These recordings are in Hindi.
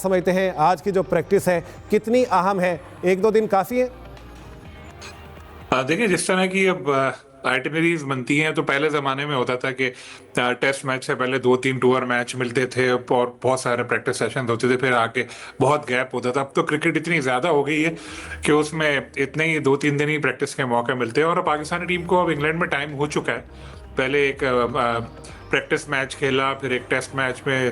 समझते हैं आज की जो प्रैक्टिस है कितनी अहम है, एक दो दिन काफ़ी है? देखिए, जिस तरह की अब आइटिनरीज बनती हैं तो पहले ज़माने में होता था कि टेस्ट मैच से पहले 2-3 टूर मैच मिलते थे और बहुत सारे प्रैक्टिस सेशन होते थे, फिर आके बहुत गैप होता था। अब तो क्रिकेट इतनी ज़्यादा हो गई है कि उसमें इतने ही 2-3 दिन ही प्रैक्टिस के मौके मिलते हैं और अब पाकिस्तानी टीम को अब इंग्लैंड में टाइम हो चुका है। पहले एक प्रैक्टिस मैच खेला, फिर एक टेस्ट मैच में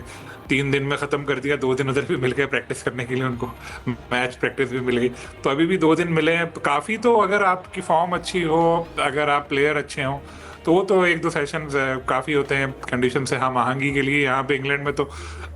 3 दिन में ख़त्म कर दिया, 2 दिन उधर भी मिल गए प्रैक्टिस करने के लिए उनको, मैच प्रैक्टिस भी मिल गई। तो अभी भी 2 दिन मिले हैं काफ़ी। तो अगर आपकी फॉर्म अच्छी हो, अगर आप प्लेयर अच्छे हों, तो वो तो 1-2 सेशन काफ़ी होते हैं कंडीशन से हम आहंगी के लिए। यहाँ पे इंग्लैंड में तो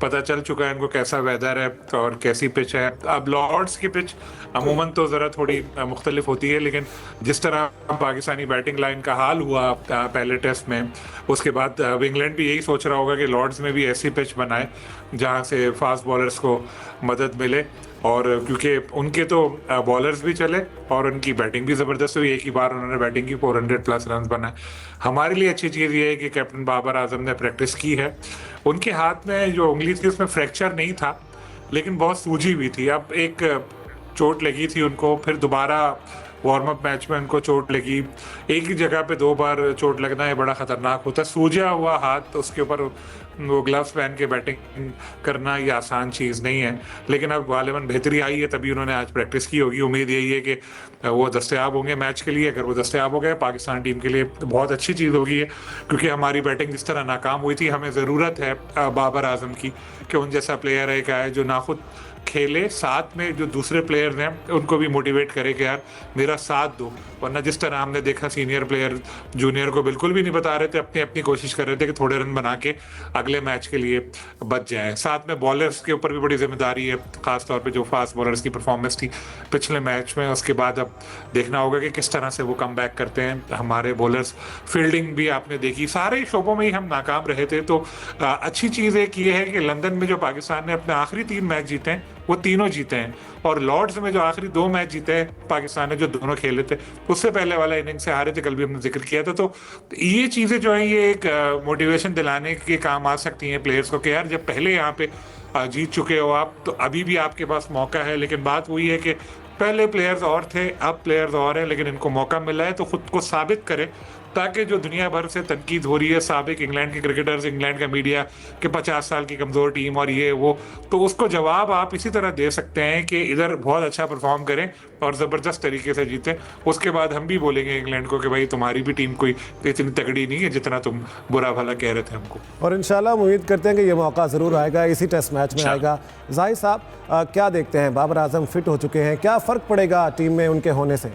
पता चल चुका है इनको कैसा वेदर है और कैसी पिच है। अब लॉर्ड्स की पिच अमूमन तो ज़रा थोड़ी मुख्तलिफ होती है, लेकिन जिस तरह पाकिस्तानी बैटिंग लाइन का हाल हुआ पहले टेस्ट में, उसके बाद अब इंग्लैंड भी यही सोच रहा होगा कि लॉर्ड्स में भी ऐसी पिच बनाए जहाँ से फास्ट बॉलर्स को मदद मिले। और क्योंकि उनके तो बॉलर्स भी चले और उनकी बैटिंग भी ज़बरदस्त हुई, एक ही बार उन्होंने बैटिंग की 400 प्लस रन बनाए। हमारे लिए अच्छी चीज़ ये है कि कैप्टन बाबर आजम ने प्रैक्टिस की है। उनके हाथ में जो उंगली थी उसमें फ्रैक्चर नहीं था, लेकिन बहुत सूजी हुई थी। अब एक चोट लगी थी उनको, फिर दोबारा वार्म अप मैच में उनको चोट लगी। एक ही जगह पे 2 बार चोट लगना है बड़ा ख़तरनाक होता है। सूजा हुआ हाथ, उसके ऊपर वो ग्लव्स पहन के बैटिंग करना ये आसान चीज़ नहीं है, लेकिन अब गालिबन बेहतरी आई है तभी उन्होंने आज प्रैक्टिस की होगी। उम्मीद यही है कि वो दस्तयाब होंगे मैच के लिए। अगर वो दस्तयाब हो गए पाकिस्तान टीम के लिए बहुत अच्छी चीज़ होगी है, क्योंकि हमारी बैटिंग जिस तरह नाकाम हुई थी, हमें ज़रूरत है बाबर आजम की कि उन जैसा प्लेयर एक आए जो ना खुद खेले, साथ में जो दूसरे प्लेयर हैं उनको भी मोटिवेट करे कि यार मेरा साथ दो। वरना जिस तरह हमने देखा सीनियर प्लेयर जूनियर को बिल्कुल भी नहीं बता रहे थे, अपनी अपनी कोशिश कर रहे थे कि थोड़े रन बना के अगले मैच के लिए बच जाएं। साथ में बॉलर्स के ऊपर भी बड़ी जिम्मेदारी है, खासतौर पे जो फास्ट बॉलर्स की परफॉर्मेंस थी पिछले मैच में। उसके बाद अब देखना होगा कि किस तरह से वो कम बैक करते हैं हमारे बॉलर्स। फील्डिंग भी आपने देखी, सारे शोबों में ही हम नाकाम रहे थे। तो अच्छी चीज़ एक ये है कि लंदन में जो पाकिस्तान ने अपने आखिरी 3 मैच जीते हैं वो तीनों जीते हैं, और लॉर्ड्स में जो आखिरी 2 मैच जीते हैं पाकिस्तान ने जो दोनों खेले थे, उससे पहले वाला इनिंग से हारे थे, कल भी हमने जिक्र किया था। तो ये चीज़ें जो हैं ये एक मोटिवेशन दिलाने के काम आ सकती हैं प्लेयर्स को कि यार जब पहले यहाँ पे जीत चुके हो आप, तो अभी भी आपके पास मौका है। लेकिन बात वही है कि पहले प्लेयर्स और थे, अब प्लेयर्स और हैं, लेकिन इनको मौका मिला है तो खुद को साबित करें, ताकि जो दुनिया भर से तनकीद हो रही है साबिक इंग्लैंड के क्रिकेटर्स, इंग्लैंड का मीडिया कि 50 साल की कमज़ोर टीम और ये वो, तो उसको जवाब आप इसी तरह दे सकते हैं कि इधर बहुत अच्छा परफॉर्म करें और ज़बरदस्त तरीके से जीतें। उसके बाद हम भी बोलेंगे इंग्लैंड को कि भाई तुम्हारी भी टीम कोई इतनी तगड़ी नहीं है जितना तुम बुरा भला कह रहे थे हमको। और इंशाल्लाह उम्मीद करते हैं कि ये मौका ज़रूर आएगा, इसी टेस्ट मैच में आएगा। जाहिद साहब, क्या देखते हैं, बाबर आजम फिट हो चुके हैं, क्या फ़र्क पड़ेगा टीम में उनके होने से?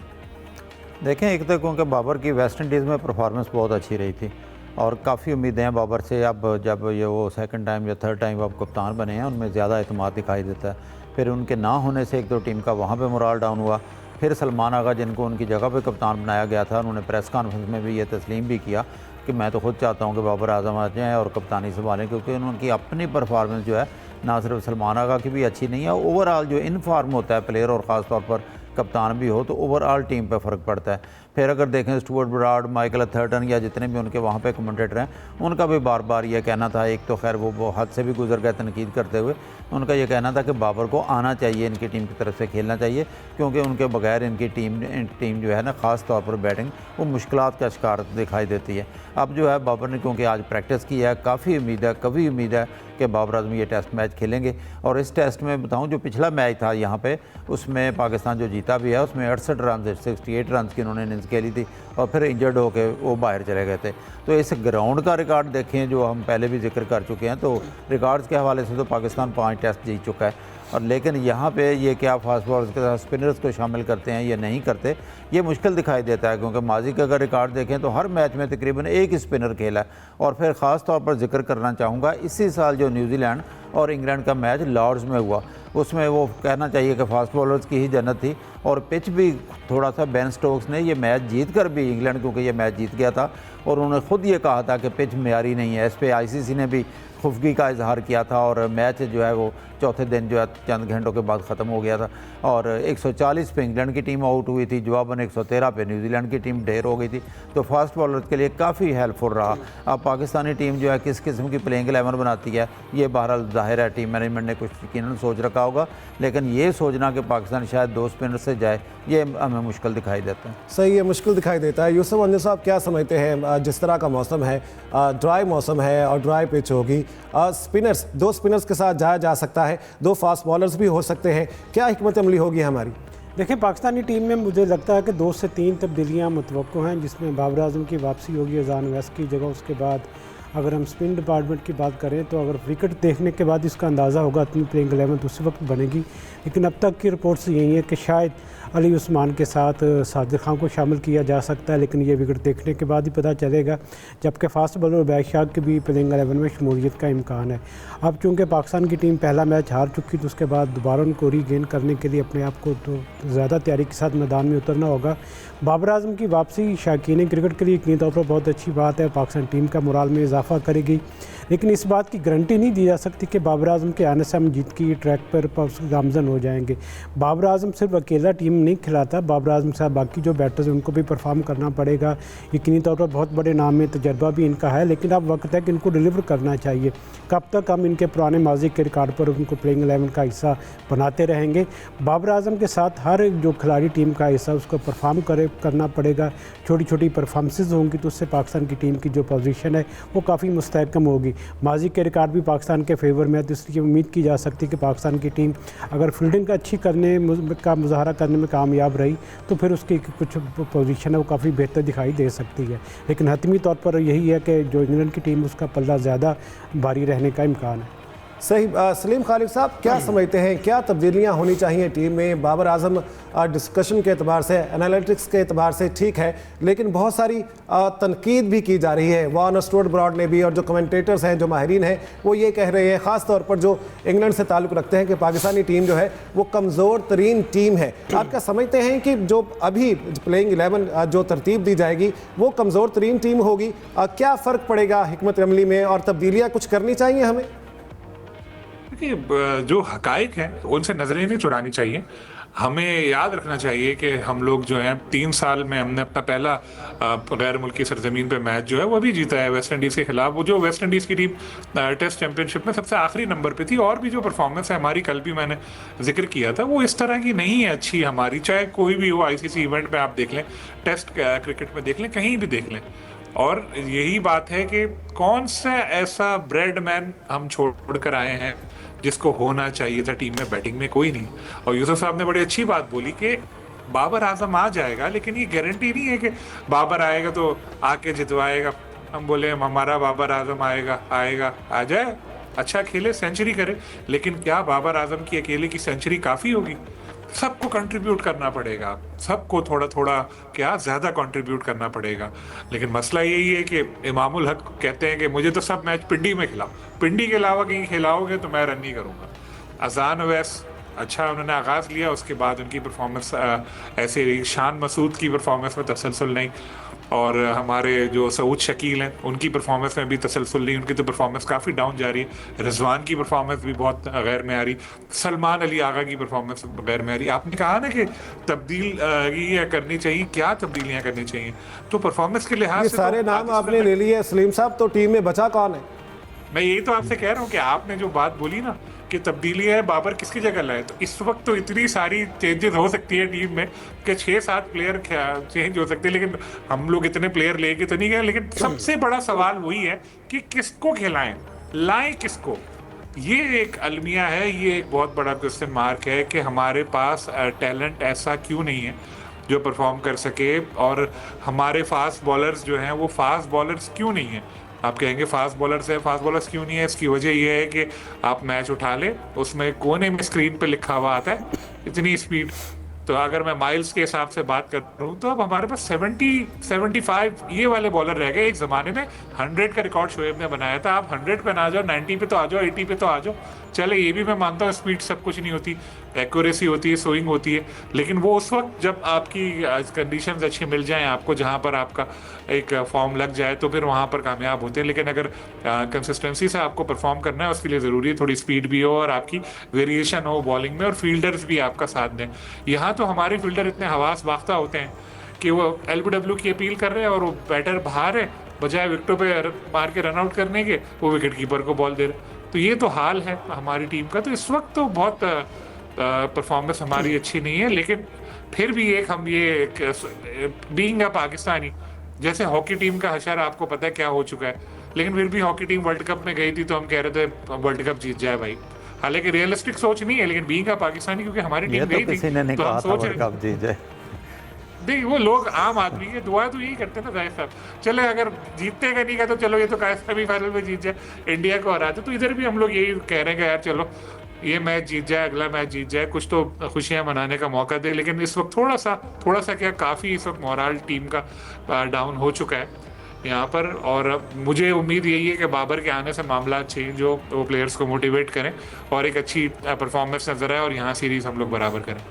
देखें, एक तो क्योंकि बाबर की वेस्ट इंडीज़ में परफॉर्मेंस बहुत अच्छी रही थी और काफ़ी उम्मीदें हैं बाबर से। अब जब ये वो सेकंड टाइम या थर्ड टाइम अब कप्तान बने हैं, उनमें ज़्यादा एतमाद दिखाई देता है। फिर उनके ना होने से एक तो टीम का वहाँ पे मोराल डाउन हुआ। फिर सलमान आगा, जिनको उनकी जगह पे कप्तान बनाया गया था, उन्होंने प्रेस कॉन्फ्रेंस में भी ये तस्लीम भी किया कि मैं तो खुद चाहता हूँ कि बाबर आजम आ जाएँ और कप्तानी संभालें, क्योंकि उनकी अपनी परफॉर्मेंस जो है ना सिर्फ सलमान आगा की भी अच्छी नहीं है, ओवरऑल जो इन फॉर्म होता है प्लेयर और ख़ास तौर पर कप्तान भी हो तो ओवरऑल टीम पे फ़र्क पड़ता है। फिर अगर देखें स्टुअर्ट ब्राड, माइकल अथर्टन या जितने भी उनके वहाँ पे कमेंटेटर हैं, उनका भी बार बार ये कहना था, एक तो खैर वो हद से भी गुजर गए तनकीद करते हुए, उनका ये कहना था कि बाबर को आना चाहिए, इनकी टीम की तरफ से खेलना चाहिए, क्योंकि उनके बगैर इनकी टीम जो है ना, ख़ास तौर पर बैटिंग, वो मुश्किलात का शिकार दिखाई देती है। अब जो है बाबर ने क्योंकि आज प्रैक्टिस की है, काफ़ी उम्मीद है, कभी उम्मीद है कि बाबर आजम ये टेस्ट मैच खेलेंगे। और इस टेस्ट में बताऊं, जो पिछला मैच था यहाँ पे, उसमें पाकिस्तान जो जीता भी है, उसमें 68 रन 68 रन की उन्होंने इनिंग्स खेली थी और फिर इंजर्ड होकर वो बाहर चले गए थे। तो इस ग्राउंड का रिकॉर्ड देखें जो हम पहले भी जिक्र कर चुके हैं, तो रिकॉर्ड्स के हवाले से तो पाकिस्तान 5 टेस्ट जीत चुका है। और लेकिन यहाँ पे ये क्या फास्ट बॉलर्स के साथ स्पिनर्स को शामिल करते हैं या नहीं करते, ये मुश्किल दिखाई देता है, क्योंकि माजी का अगर रिकॉर्ड देखें तो हर मैच में तकरीबन एक ही स्पिनर खेला है। और फिर ख़ास तौर पर जिक्र करना चाहूँगा, इसी साल जो न्यूजीलैंड और इंग्लैंड का मैच लॉर्ड्स में हुआ, उसमें वो कहना चाहिए कि फास्ट बॉलर्स की ही जन्नत थी। और पिच भी थोड़ा सा बेन स्टोक्स ने ये मैच जीत कर भी, इंग्लैंड क्योंकि ये मैच जीत गया था, और उन्होंने खुद ये कहा था कि पिच मेयारी नहीं है। इस पर आईसीसी ने भी खुफगी का इजहार किया था और मैच जो है वो चौथे दिन जो है चंद घंटों के बाद ख़त्म हो गया था और 140 पे इंग्लैंड की टीम आउट हुई थी, जवाबन 113 पे न्यूजीलैंड की टीम ढेर हो गई थी। तो फास्ट बॉलर के लिए काफ़ी हेल्पफुल रहा। अब पाकिस्तानी टीम जो है किस किस्म की प्लेइंग 11 बनाती है ये बहरहाल जाहिर है टीम मैनेजमेंट ने कुछ यकीनन सोच रखा होगा, लेकिन ये सोचना कि पाकिस्तान शायद 2 स्पिनर से जाए ये हमें मुश्किल दिखाई देता है। सही है, मुश्किल दिखाई देता है। यूसुफ अंजुम साहब क्या समझते हैं, जिस तरह का मौसम है, ड्राई मौसम है और ड्राई पिच होगी, स्पिनर्स 2 स्पिनर्स के साथ जाया जा सकता है, 2 फास्ट बॉलर्स भी हो सकते हैं, क्या हिकमत अमली होगी हमारी? देखिए, पाकिस्तानी टीम में मुझे लगता है कि 2 से 3 तब्दीलियाँ मुतवक्को हैं, जिसमें बाबर आजम की वापसी होगी अजान वैस्ट की जगह। उसके बाद अगर हम स्पिन डिपार्टमेंट की बात करें तो अगर विकेट देखने के बाद इसका अंदाज़ा होगा अपनी प्लेइंग 11 तो उसी वक्त बनेगी, लेकिन अब तक की रिपोर्ट्स यही है कि शायद अली उस्मान के साथ साजिद खान को शामिल किया जा सकता है, लेकिन ये विकेट देखने के बाद ही पता चलेगा। जबकि फास्ट बॉलर बैशाग की भी प्लेइंग 11 में शमूलियत का इम्कान है। अब चूँकि पाकिस्तान की टीम पहला मैच हार चुकी तो उसके बाद दोबारा उनको रीगेन करने के लिए अपने आप को तो ज़्यादा तैयारी के साथ मैदान में उतरना होगा। बाबर आजम की वापसी शाकीन क्रिकेट के लिए यकीनी तौर पर बहुत अच्छी बात है, पाकिस्तान टीम का मोराल में इजाफा करेगी, लेकिन इस बात की गारंटी नहीं दी जा सकती कि बाबर आजम के आने से हम जीत की ट्रैक पर गामजन हो जाएंगे। बाबर आजम सिर्फ अकेला टीम नहीं खिलाता, बाबर आजम के साथ बाकी जो बैटर्स हैं उनको भी परफॉर्म करना पड़ेगा। यकीनी तौर पर बहुत बड़े नाम में तजर्बा भी इनका है, लेकिन अब वक्त है कि इनको डिलीवर करना चाहिए। कब तक हम इनके पुराने माजी के रिकॉर्ड पर उनको प्लेइंग 11 का हिस्सा बनाते रहेंगे? बाबर आजम के साथ हर जो खिलाड़ी टीम का हिस्सा उसको परफॉर्म करना पड़ेगा। छोटी छोटी परफॉर्मेंसेस होंगी तो उससे पाकिस्तान की टीम की जो पोजीशन है वो काफ़ी मुस्तहकम होगी। माजी के रिकॉर्ड भी पाकिस्तान के फेवर में है, तो इसलिए उम्मीद की जा सकती है कि पाकिस्तान की टीम अगर फील्डिंग अच्छी करने का मुजाहरा करने में कामयाब रही तो फिर उसकी कुछ पोजीशन है वो काफ़ी बेहतर दिखाई दे सकती है। लेकिन हतमी तौर पर यही है कि जो इंग्लैंड की टीम उसका पल्ला ज़्यादा भारी रहने का इम्कान है। सही। सलीम खालिद साहब क्या समझते हैं, क्या तब्दीलियां होनी चाहिए टीम में? बाबर आजम डिस्कशन के अतबार से, एनालिटिक्स के अतबार से ठीक है, लेकिन बहुत सारी तनकीद भी की जा रही है। वॉन स्टुअर्ट ब्रॉड ने भी और जो कमेंटेटर्स हैं, जो माहिरीन हैं, वो ये कह रहे हैं, ख़ास तौर पर जो इंग्लैंड से ताल्लुक़ रखते हैं, कि पाकिस्तानी टीम जो है वो कमज़ोर तरीन टीम है। आप क्या समझते हैं कि जो अभी प्लेइंग 11 जो तरतीब दी जाएगी वो कमज़ोर तरीन टीम होगी? क्या फ़र्क पड़ेगा हिकमत अमली में और तब्दीलियाँ कुछ करनी चाहिए हमें? जो हकाइक हैं उनसे नजरें नहीं चुरानी चाहिए। हमें याद रखना चाहिए कि हम लोग जो हैं 3 साल में हमने अपना पहला गैर मुल्की सरजमीन पे मैच जो है वो भी जीता है वेस्ट इंडीज़ के खिलाफ। वो जो वेस्ट इंडीज़ की टीम टेस्ट चैंपियनशिप में सबसे आखिरी नंबर पे थी, और भी जो परफॉर्मेंस है हमारी, कल भी मैंने जिक्र किया था, वो इस तरह की नहीं है अच्छी हमारी। चाहे कोई भी हो, ICC इवेंट में आप देख लें, टेस्ट क्रिकेट में देख लें, कहीं भी देख लें। और यही बात है कि कौन सा ऐसा ब्रेड मैन हम छोड़ कर आए हैं जिसको होना चाहिए था टीम में बैटिंग में? कोई नहीं। और यूसुफ साहब ने बड़ी अच्छी बात बोली कि बाबर आजम आ जाएगा, लेकिन ये गारंटी नहीं है कि बाबर आएगा तो आके जितवाएगा। हम बोले हमारा बाबर आजम आएगा, आ जाए, अच्छा खेले, सेंचुरी करे, लेकिन क्या बाबर आजम की अकेले की सेंचुरी काफ़ी होगी? सबको कंट्रीब्यूट करना पड़ेगा, सबको थोड़ा थोड़ा क्या ज़्यादा कंट्रीब्यूट करना पड़ेगा। लेकिन मसला यही है कि इमामुल हक कहते हैं कि मुझे तो सब मैच पिंडी में खिलाओ, पिंडी के अलावा कहीं खिलाओगे तो मैं रन नहीं करूँगा। अजान अवैस अच्छा उन्होंने आगाज़ लिया, उसके बाद उनकी परफॉर्मेंस ऐसे रही। शान मसूद की परफॉर्मेंस में तसलसल नहीं, और हमारे जो सऊद शकील हैं उनकी परफॉर्मेंस में भी तसलसल नहीं, उनकी तो परफॉर्मेंस काफ़ी डाउन जा रही है। रिजवान की परफॉर्मेंस भी बहुत गैर मेयारी, सलमान अली आगा की परफॉर्मेंस गैर मेयारी। आपने कहा ना कि तब्दीलियाँ करनी चाहिए, क्या तब्दीलियाँ करनी चाहिए? तो परफॉर्मेंस के लिहाज से सारे नाम आपने ले लिए सलीम साहब, तो टीम में बचा कौन है? मैं यही तो आपसे कह रहा हूँ कि आपने जो बात बोली ना कि तब्दीली है, बाबर किसकी जगह लाए, तो इस वक्त तो इतनी सारी चेंजेस हो सकती है टीम में कि 6-7 प्लेयर चेंज हो सकते हैं, लेकिन हम लोग इतने प्लेयर लेके तो नहीं गए। लेकिन सबसे बड़ा सवाल वही है कि किसको खिलाएं, लाएं किसको? ये एक अलमिया है, ये एक बहुत बड़ा क्वेश्चन मार्क है कि हमारे पास टैलेंट ऐसा क्यों नहीं है जो परफॉर्म कर सके, और हमारे फास्ट बॉलर्स जो हैं वो फास्ट बॉलर्स क्यों नहीं हैं? आप कहेंगे फास्ट बॉलर्स है, फास्ट बॉलर्स क्यों नहीं है? इसकी वजह यह है कि आप मैच उठा ले, उसमें कोने में स्क्रीन पे लिखा हुआ आता है इतनी स्पीड। तो अगर मैं माइल्स के हिसाब से बात कर रहा हूँ तो अब हमारे पास 70-75 ये वाले बॉलर रह गए। एक ज़माने में 100 का रिकॉर्ड शोएब ने बनाया था, आप 100 पे ना आ जाओ, 90 पे तो आ जाओ, 80 पे तो आ जाओ, चले ये भी मैं मानता हूँ स्पीड सब कुछ नहीं होती, एक्यूरेसी होती है, स्विंग होती है, लेकिन वो उस वक्त जब आपकी कंडीशंस अच्छी मिल जाएं आपको, जहाँ पर आपका एक फॉर्म लग जाए तो फिर वहाँ पर कामयाब होते हैं। लेकिन अगर कंसिस्टेंसी से आपको परफॉर्म करना है उसके लिए ज़रूरी है थोड़ी स्पीड भी हो और आपकी वेरिएशन हो बॉलिंग में, और फील्डर्स भी आपका साथ दें। यहाँ तो हमारे फील्डर इतने हवास बाख्ता होते हैं कि वो एलबीडब्ल्यू की अपील कर रहे हैं और वो बैटर बाहर है, बजाय विकेटों पे मार के रन आउट करने के वो विकेट कीपर को बॉल दे रहे। तो ये तो हाल है हमारी टीम का। तो इस वक्त तो बहुत परफॉर्मेंस हमारी अच्छी नहीं है, लेकिन फिर भी एक हम ये बीइंग अ पाकिस्तानी, जैसे हॉकी टीम का हशर आपको पता है क्या हो चुका है, लेकिन फिर भी हॉकी टीम वर्ल्ड कप में गई थी तो हम कह रहे थे वर्ल्ड कप जीत जाए भाई। हालांकि रियलिस्टिक सोच नहीं है, लेकिन बीइंग अ पाकिस्तानी क्योंकि हमारी टीम गई थी तो हम सोच रहे कब जीत जाए। नहीं, वो लोग आम आदमी की दुआ तो यही करते हैं ना जाहिर साहब। चले अगर जीतते का नहीं का तो चलो ये तो क्या सेमीफाइनल में जीत जाए, इंडिया को हराते, तो इधर भी हम लोग यही कह रहे हैं कि यार चलो ये मैच जीत जाए, अगला मैच जीत जाए, कुछ तो खुशियां मनाने का मौका दे। लेकिन इस वक्त थोड़ा सा क्या काफ़ी इस वक्त मोरल टीम का डाउन हो चुका है यहाँ पर। और मुझे उम्मीद यही है कि बाबर के आने से मामला चेंज हो, वो प्लेयर्स को मोटिवेट करें और एक अच्छी परफॉर्मेंस नजर आए और यहाँ सीरीज हम लोग बराबर करें।